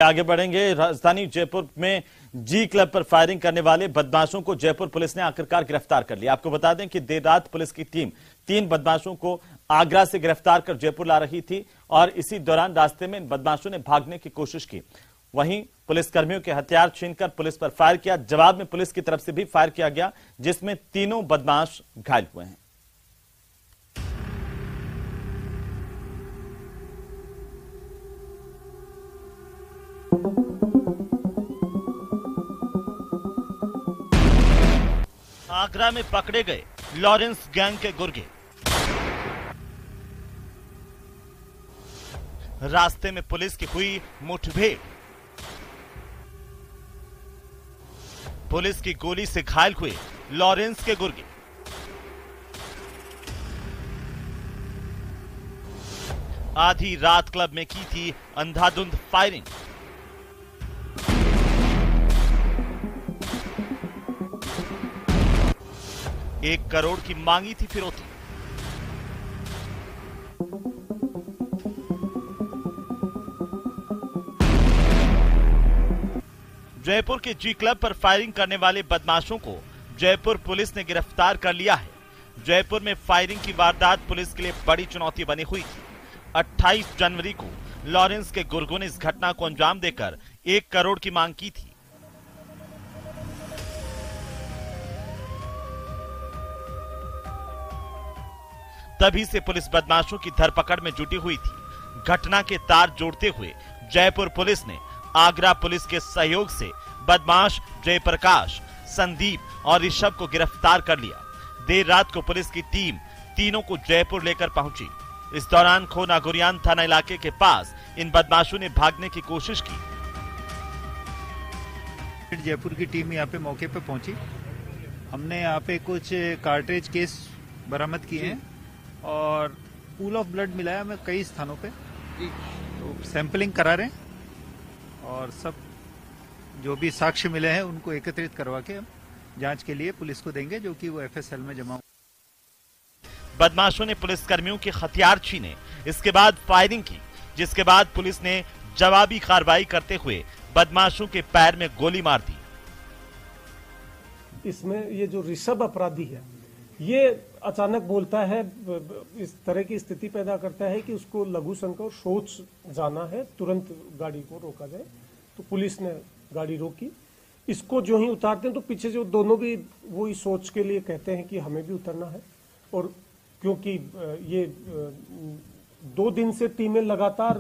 आगे बढ़ेंगे। राजधानी जयपुर में जी क्लब पर फायरिंग करने वाले बदमाशों को जयपुर पुलिस ने आखिरकार गिरफ्तार कर लिया। आपको बता दें कि देर रात पुलिस की टीम 3 बदमाशों को आगरा से गिरफ्तार कर जयपुर ला रही थी और इसी दौरान रास्ते में इन बदमाशों ने भागने की कोशिश की। वहीं पुलिसकर्मियों के हथियार छीनकर पुलिस पर फायर किया। जवाब में पुलिस की तरफ से भी फायर किया गया, जिसमें तीनों बदमाश घायल हुए हैं। आगरा में पकड़े गए लॉरेंस गैंग के गुर्गे। रास्ते में पुलिस की हुई मुठभेड़। पुलिस की गोली से घायल हुए लॉरेंस के गुर्गे। आधी रात क्लब में की थी अंधाधुंध फायरिंग। एक करोड़ की मांगी थी फिरौती। जयपुर के जी क्लब पर फायरिंग करने वाले बदमाशों को जयपुर पुलिस ने गिरफ्तार कर लिया है। जयपुर में फायरिंग की वारदात पुलिस के लिए बड़ी चुनौती बनी हुई थी। 28 जनवरी को लॉरेंस के गुर्गों ने इस घटना को अंजाम देकर 1 करोड़ की मांग की थी। तभी से पुलिस बदमाशों की धरपकड़ में जुटी हुई थी। घटना के तार जोड़ते हुए जयपुर पुलिस ने आगरा पुलिस के सहयोग से बदमाश जयप्रकाश, संदीप और ऋषभ को गिरफ्तार कर लिया। देर रात को पुलिस की टीम तीनों को जयपुर लेकर पहुंची। इस दौरान खोनागुरियान थाना इलाके के पास इन बदमाशों ने भागने की कोशिश की। जयपुर की टीम यहाँ पे मौके पे पहुंची। हमने यहाँ पे कुछ कार्ट्रिज केस बरामद किए हैं और पूल ऑफ ब्लड मिला है हमें कई स्थानों पे। तो सैंपलिंग करा रहे हैं और सब जो भी साक्ष्य मिले हैं उनको एकत्रित करवा के हम जांच के लिए पुलिस को देंगे, जो कि वो एफएसएल में जमा। बदमाशों ने पुलिसकर्मियों के हथियार छीने, इसके बाद फायरिंग की, जिसके बाद पुलिस ने जवाबी कार्रवाई करते हुए बदमाशों के पैर में गोली मार दी। इसमें ये जो ऋषभ अपराधी है, ये अचानक बोलता है, इस तरह की स्थिति पैदा करता है कि उसको लघु शंका और शौच जाना है, तुरंत गाड़ी को रोका जाए। तो पुलिस ने गाड़ी रोकी। इसको जो ही उतारते हैं तो पीछे जो दोनों भी वो इस सोच के लिए कहते हैं कि हमें भी उतरना है। और क्योंकि ये 2 दिन से टीमें लगातार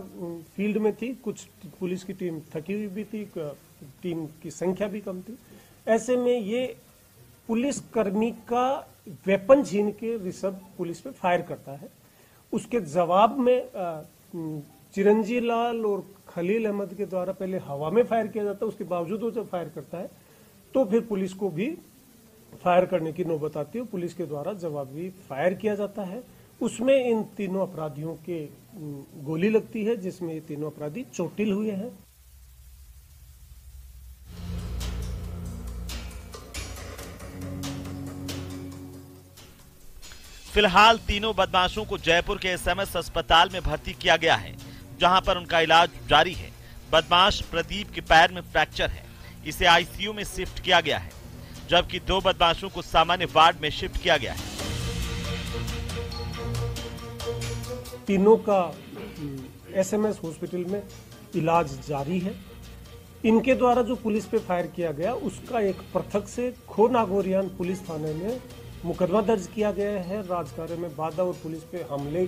फील्ड में थी, कुछ पुलिस की टीम थकी हुई भी थी, टीम की संख्या भी कम थी। ऐसे में ये पुलिस कर्मी का वेपन छीन के ऋषभ पुलिस पे फायर करता है। उसके जवाब में चिरंजीव लाल और खलील अहमद के द्वारा पहले हवा में फायर किया जाता है। उसके बावजूद वो जब फायर करता है तो फिर पुलिस को भी फायर करने की नौबत आती है। पुलिस के द्वारा जवाबी फायर किया जाता है। उसमें इन तीनों अपराधियों के गोली लगती है, जिसमें ये तीनों अपराधी चोटिल हुए हैं। फिलहाल तीनों बदमाशों को जयपुर के एसएमएस अस्पताल में भर्ती किया गया है, जहां पर उनका इलाज जारी है। बदमाश प्रदीप के पैर में फ्रैक्चर है, इसे आईसीयू में शिफ्ट किया गया है, जबकि 2 बदमाशों को सामान्य वार्ड में शिफ्ट किया गया है। तीनों का एसएमएस हॉस्पिटल में इलाज जारी है। इनके द्वारा जो पुलिस पे फायर किया गया, उसका एक पृथक से खोनागोरियान पुलिस थाने में मुकदमा दर्ज किया गया है। राजकार्य में बाधा और पुलिस पे हमले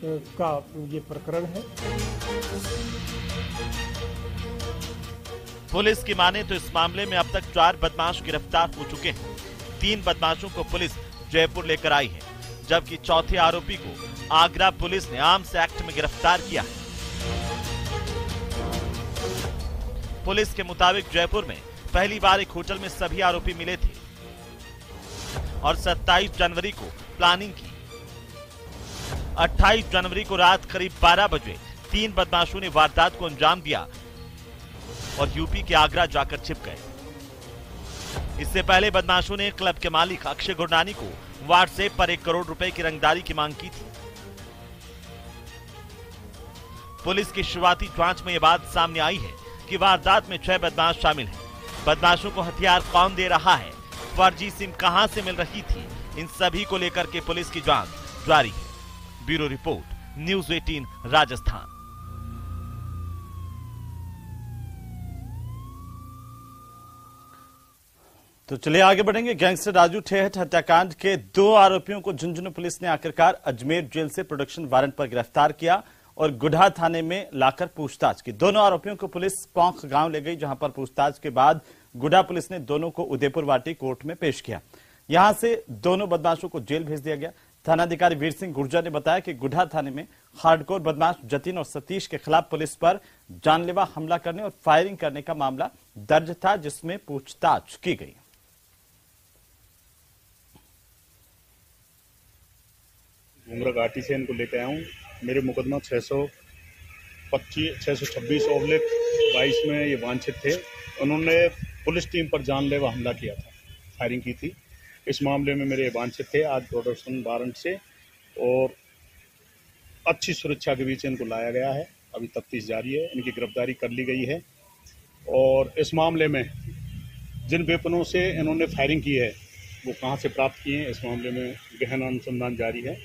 का ये प्रकरण है। पुलिस की माने तो इस मामले में अब तक 4 बदमाश गिरफ्तार हो चुके हैं। 3 बदमाशों को पुलिस जयपुर लेकर आई है, जबकि चौथे आरोपी को आगरा पुलिस ने आर्म्स एक्ट में गिरफ्तार किया है। पुलिस के मुताबिक जयपुर में पहली बार एक होटल में सभी आरोपी मिले थे और 27 जनवरी को प्लानिंग की। 28 जनवरी को रात करीब 12 बजे 3 बदमाशों ने वारदात को अंजाम दिया और यूपी के आगरा जाकर छिप गए। इससे पहले बदमाशों ने क्लब के मालिक अक्षय गुरनानी को व्हाट्सएप पर 1 करोड़ रुपए की रंगदारी की मांग की थी। पुलिस की शुरुआती जांच में यह बात सामने आई है जबकि वारदात में 6 बदमाश शामिल हैं। बदमाशों को हथियार कौन दे रहा है, फर्जी सिम कहां से मिल रही थी, इन सभी को लेकर के पुलिस की जांच जारी है। Bureau report, news 18 Rajasthan. तो चलिए आगे बढ़ेंगे। गैंगस्टर राजू ठेहट हत्याकांड के 2 आरोपियों को झुंझुनू पुलिस ने आखिरकार अजमेर जेल से प्रोडक्शन वारंट पर गिरफ्तार किया और गुढ़ा थाने में लाकर पूछताछ की। दोनों आरोपियों को पुलिस पौंख गांव ले गई, जहां पर पूछताछ के बाद गुढ़ा पुलिस ने दोनों को उदयपुर वाटी कोर्ट में पेश किया। यहां से दोनों बदमाशों को जेल भेज दिया गया। थानाधिकारी वीर सिंह गुर्जर ने बताया कि गुढ़ा थाने में हार्डकोर बदमाश जतिन और सतीश के खिलाफ पुलिस पर जानलेवा हमला करने और फायरिंग करने का मामला दर्ज था, जिसमें पूछताछ की गई। घूमरा घाटी से इनको लेकर आया हूँ। मेरे मुकदमा 626/22 में ये वांछित थे। उन्होंने पुलिस टीम पर जानलेवा हमला किया था, फायरिंग की थी। इस मामले में मेरे वांछित थे। आज प्रोडक्शन वारंट से और अच्छी सुरक्षा के बीच इनको लाया गया है। अभी तफ्तीश जारी है, इनकी गिरफ्तारी कर ली गई है और इस मामले में जिन वेपनों से इन्होंने फायरिंग की है वो कहां से प्राप्त किए हैं, इस मामले में गहन अनुसंधान जारी है।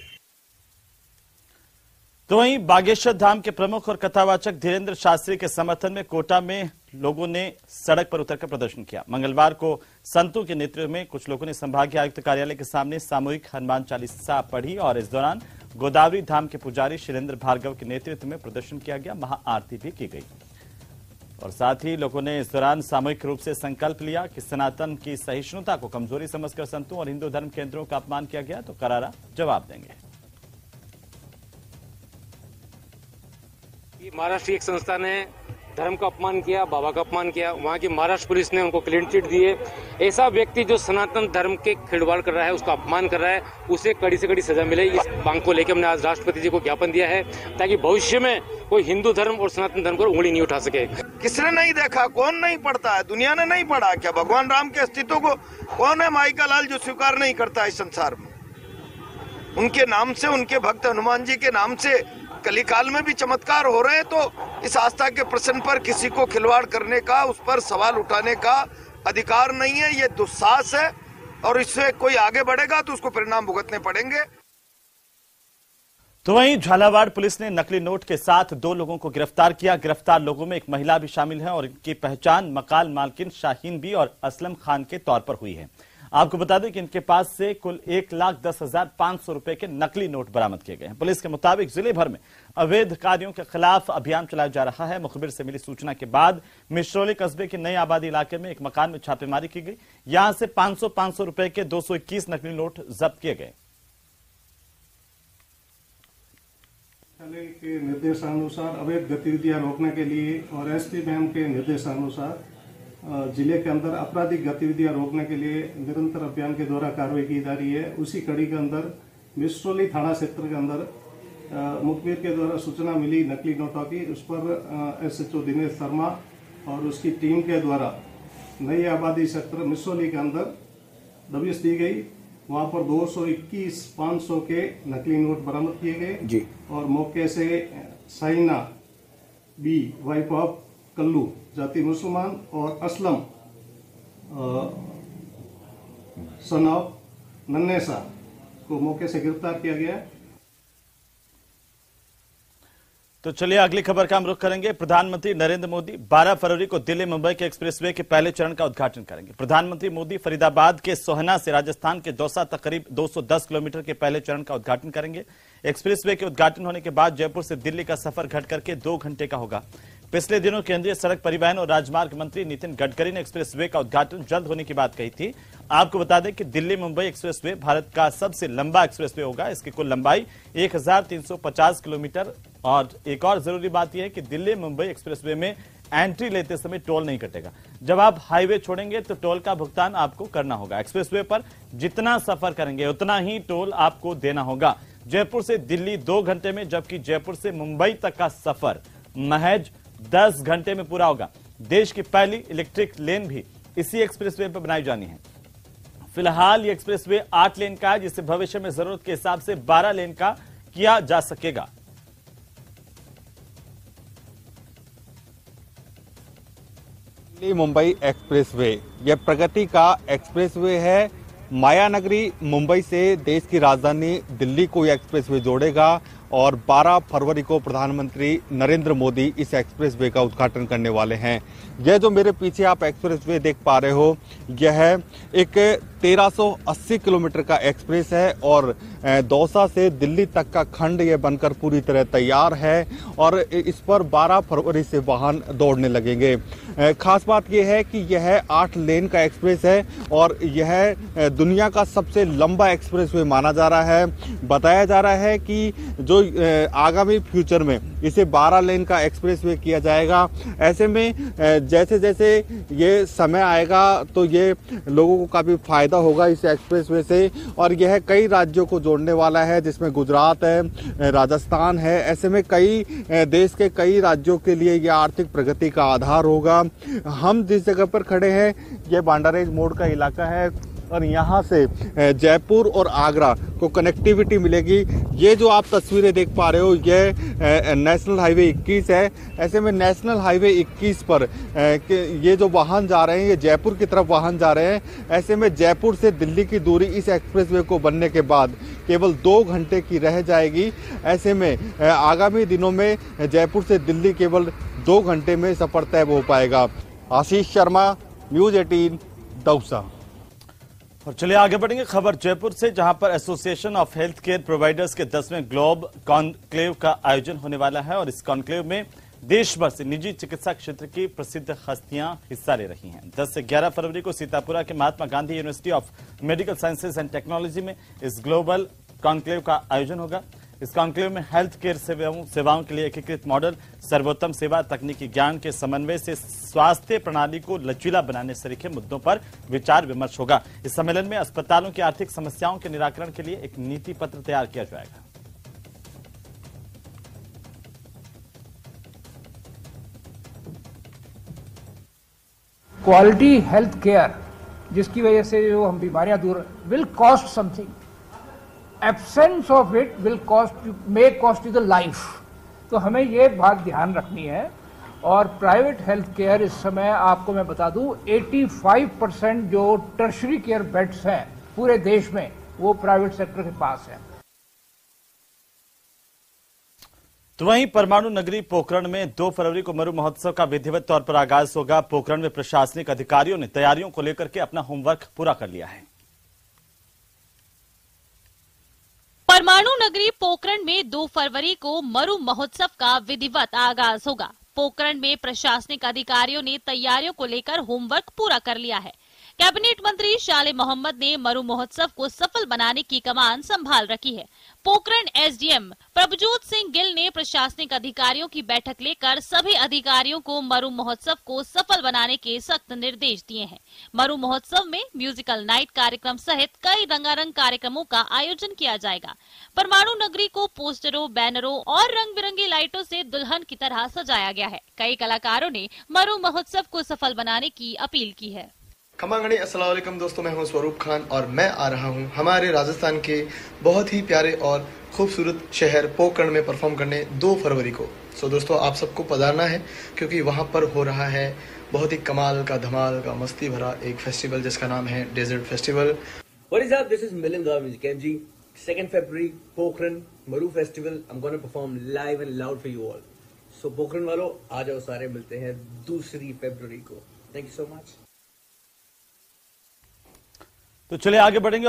तो वहीं बागेश्वर धाम के प्रमुख और कथावाचक धीरेन्द्र शास्त्री के समर्थन में कोटा में लोगों ने सड़क पर उतरकर प्रदर्शन किया। मंगलवार को संतों के नेतृत्व में कुछ लोगों ने संभागीय आयुक्त कार्यालय के सामने सामूहिक हनुमान चालीसा पढ़ी और इस दौरान गोदावरी धाम के पुजारी शिलेंद्र भार्गव के नेतृत्व में प्रदर्शन किया गया। महाआरती भी की गई और साथ ही लोगों ने इस दौरान सामूहिक रूप से संकल्प लिया कि सनातन की सहिष्णुता को कमजोरी समझकर संतों और हिंदू धर्म केंद्रों का अपमान किया गया तो करारा जवाब देंगे। महाराष्ट्र की एक संस्था ने धर्म का अपमान किया, बाबा का अपमान किया, वहाँ की महाराष्ट्र पुलिस ने उनको क्लीन चिट दिए। ऐसा व्यक्ति जो सनातन धर्म के खिलवाड़ कर रहा है, उसका अपमान कर रहा है, उसे कड़ी से कड़ी सजा मिले। इस मांग को लेकर हमने आज राष्ट्रपति जी को ज्ञापन दिया है ताकि भविष्य में कोई हिंदू धर्म और सनातन धर्म पर उंगली नहीं उठा सके। किसने नहीं देखा, कौन नहीं पढ़ता है, दुनिया ने नहीं पढ़ा क्या? भगवान राम के अस्तित्व को कौन है माई का लाल जो स्वीकार नहीं करता इस संसार में? उनके नाम से, उनके भक्त हनुमान जी के नाम से कलिकाल में भी चमत्कार हो रहे हैं। तो इस आस्था के प्रश्न पर किसी को खिलवाड़ करने का, उस पर सवाल उठाने का अधिकार नहीं है। ये दुस्साहस है और इससे कोई आगे बढ़ेगा तो उसको परिणाम भुगतने पड़ेंगे। तो वहीं झालावाड़ पुलिस ने नकली नोट के साथ 2 लोगों को गिरफ्तार किया। गिरफ्तार लोगों में एक महिला भी शामिल है और इनकी पहचान मकाल मालकिन शाहीन बी और असलम खान के तौर पर हुई है। आपको बता दें कि इनके पास से कुल 1,10,500 रुपए के नकली नोट बरामद किए गए हैं। पुलिस के मुताबिक जिले भर में अवैध कार्यों के खिलाफ अभियान चलाया जा रहा है। मुखबिर से मिली सूचना के बाद मिश्रौली कस्बे के नई आबादी इलाके में एक मकान में छापेमारी की गई। यहां से 500 रुपए के 221 नकली नोट जब्त किए गए। के निर्देशानुसार अवैध गतिविधियां रोकने के लिए और एसपी मैम के निर्देशानुसार जिले के अंदर आपराधिक गतिविधियां रोकने के लिए निरंतर अभियान के द्वारा कार्रवाई की जा रही है। उसी कड़ी के अंदर मिश्रौली थाना क्षेत्र के अंदर मुखबिर के द्वारा सूचना मिली नकली नोटों की। उस पर एसएचओ दिनेश शर्मा और उसकी टीम के द्वारा नई आबादी क्षेत्र मिश्रौली के अंदर दबिश दी गई। वहां पर 221,500 के नकली नोट बरामद किए गए जी। और मौके से साइना बी वाइफ ऑफ कल्लू जाति मुसलमान और असलम सन ऑफ नन्नेसा को मौके से गिरफ्तार किया गया। तो चलिए अगली खबर का हम रुख करेंगे। प्रधानमंत्री नरेंद्र मोदी 12 फरवरी को दिल्ली मुंबई के एक्सप्रेसवे के पहले चरण का उद्घाटन करेंगे। प्रधानमंत्री मोदी फरीदाबाद के सोहना से राजस्थान के दौसा तक करीब 210 किलोमीटर के पहले चरण का उद्घाटन करेंगे। एक्सप्रेसवे के उद्घाटन होने के बाद जयपुर से दिल्ली का सफर घट करके 2 घंटे का होगा। पिछले दिनों केंद्रीय सड़क परिवहन और राजमार्ग मंत्री नितिन गडकरी ने एक्सप्रेसवे का उद्घाटन जल्द होने की बात कही थी। आपको बता दें कि दिल्ली मुंबई एक्सप्रेसवे भारत का सबसे लंबा एक्सप्रेसवे होगा। इसकी कुल लंबाई 1350 किलोमीटर। और एक और जरूरी बात यह है कि दिल्ली मुंबई एक्सप्रेसवे में एंट्री लेते समय टोल नहीं कटेगा। जब आप हाईवे छोड़ेंगे तो टोल का भुगतान आपको करना होगा। एक्सप्रेसवे पर जितना सफर करेंगे उतना ही टोल आपको देना होगा। जयपुर से दिल्ली 2 घंटे में, जबकि जयपुर से मुंबई तक का सफर महज 10 घंटे में पूरा होगा। देश की पहली इलेक्ट्रिक लेन भी इसी एक्सप्रेसवे पर बनाई जानी है। फिलहाल ये एक्सप्रेसवे 8 लेन का है, जिसे भविष्य में जरूरत के हिसाब से 12 लेन का किया जा सकेगा। दिल्ली मुंबई एक्सप्रेसवे, यह प्रगति का एक्सप्रेसवे है। मायानगरी मुंबई से देश की राजधानी दिल्ली को यह एक्सप्रेसवे जोड़ेगा और 12 फरवरी को प्रधानमंत्री नरेंद्र मोदी इस एक्सप्रेसवे का उद्घाटन करने वाले हैं। यह जो मेरे पीछे आप एक्सप्रेसवे देख पा रहे हो, यह एक 1380 किलोमीटर का एक्सप्रेस है और दौसा से दिल्ली तक का खंड यह बनकर पूरी तरह तैयार है और इस पर 12 फरवरी से वाहन दौड़ने लगेंगे। खास बात यह है कि यह 8 लेन का एक्सप्रेस है और यह दुनिया का सबसे लंबा एक्सप्रेसवे माना जा रहा है। बताया जा रहा है कि जो आगामी फ्यूचर में इसे 12 लेन का एक्सप्रेसवे किया जाएगा। ऐसे में जैसे जैसे ये समय आएगा तो ये लोगों को काफी फायदा होगा इस एक्सप्रेसवे से और यह कई राज्यों को जोड़ने वाला है, जिसमें गुजरात है, राजस्थान है। ऐसे में कई देश के कई राज्यों के लिए यह आर्थिक प्रगति का आधार होगा। हम जिस जगह पर खड़े हैं यह बांडारेज मोड़ का इलाका है और यहाँ से जयपुर और आगरा को कनेक्टिविटी मिलेगी। ये जो आप तस्वीरें देख पा रहे हो ये नेशनल हाईवे 21 है। ऐसे में नेशनल हाईवे 21 पर ये जो वाहन जा रहे हैं ये जयपुर की तरफ वाहन जा रहे हैं। ऐसे में जयपुर से दिल्ली की दूरी इस एक्सप्रेसवे को बनने के बाद केवल 2 घंटे की रह जाएगी। ऐसे में आगामी दिनों में जयपुर से दिल्ली केवल 2 घंटे में सफर तय हो पाएगा। आशीष शर्मा, न्यूज़ 18, दौसा। और चलिए आगे बढ़ेंगे खबर जयपुर से, जहां पर association of health care providers के 10वें ग्लोब कॉन्क्लेव का आयोजन होने वाला है और इस कॉन्क्लेव में देश भर से निजी चिकित्सा क्षेत्र की प्रसिद्ध हस्तियां हिस्सा ले रही हैं। 10 से 11 फरवरी को सीतापुरा के Mahatma Gandhi university of medical sciences and technology में इस ग्लोबल कॉन्क्लेव का आयोजन होगा। इस कॉन्क्लेव में हेल्थ केयर सेवाओं के लिए एकीकृत मॉडल, सर्वोत्तम सेवा, तकनीकी ज्ञान के समन्वय से स्वास्थ्य प्रणाली को लचीला बनाने सरीखे मुद्दों पर विचार विमर्श होगा। इस सम्मेलन में अस्पतालों की आर्थिक समस्याओं के निराकरण के लिए एक नीति पत्र तैयार किया जाएगा। क्वालिटी हेल्थ केयर जिसकी वजह से जो हम बीमारियां दूर will cost something, absence of it will cost may cost you the life. तो हमें ये बात ध्यान रखनी है। और प्राइवेट हेल्थ केयर इस समय आपको मैं बता दूं 85% जो टर्शरी केयर बेड्स हैं पूरे देश में वो प्राइवेट सेक्टर के पास है। तो वहीं परमाणु नगरी पोखरण में 2 फरवरी को मरु महोत्सव का विधिवत तौर पर आगाज होगा। पोखरण में प्रशासनिक अधिकारियों ने तैयारियों को लेकर के अपना होमवर्क पूरा कर लिया है। परमाणु नगरी पोखरण में 2 फरवरी को मरु महोत्सव का विधिवत आगाज होगा। पोखरण में प्रशासनिक अधिकारियों ने तैयारियों को लेकर होमवर्क पूरा कर लिया है। कैबिनेट मंत्री शाले मोहम्मद ने मरु महोत्सव को सफल बनाने की कमान संभाल रखी है। पोखरण एसडीएम प्रभजोत सिंह गिल ने प्रशासनिक अधिकारियों की बैठक लेकर सभी अधिकारियों को मरु महोत्सव को सफल बनाने के सख्त निर्देश दिए हैं। मरु महोत्सव में म्यूजिकल नाइट कार्यक्रम सहित कई रंगारंग कार्यक्रमों का आयोजन किया जाएगा। परमाणु नगरी को पोस्टरों, बैनरों और रंग बिरंगी लाइटों से दुल्हन की तरह सजाया गया है। कई कलाकारों ने मरु महोत्सव को सफल बनाने की अपील की है। खमांगणी अस्सलाम वालेकुम दोस्तों, मैं हूं स्वरूप खान और मैं आ रहा हूं हमारे राजस्थान के बहुत ही प्यारे और खूबसूरत शहर पोखरण में परफॉर्म करने 2 फरवरी को। सो दोस्तों आप सबको पधारना है क्योंकि वहां पर हो रहा है बहुत ही कमाल का, धमाल का, मस्ती भरा एक फेस्टिवल जिसका नाम है desert festival. What is up? This is Milind Gavji. 2nd February, Pokhran, Maru Festival. I'm going to perform live and loud for you all. So Pokhran वालों आ जाओ, सारे मिलते हैं 2 फरवरी को। Thank you so much. तो चलिए आगे बढ़ेंगे।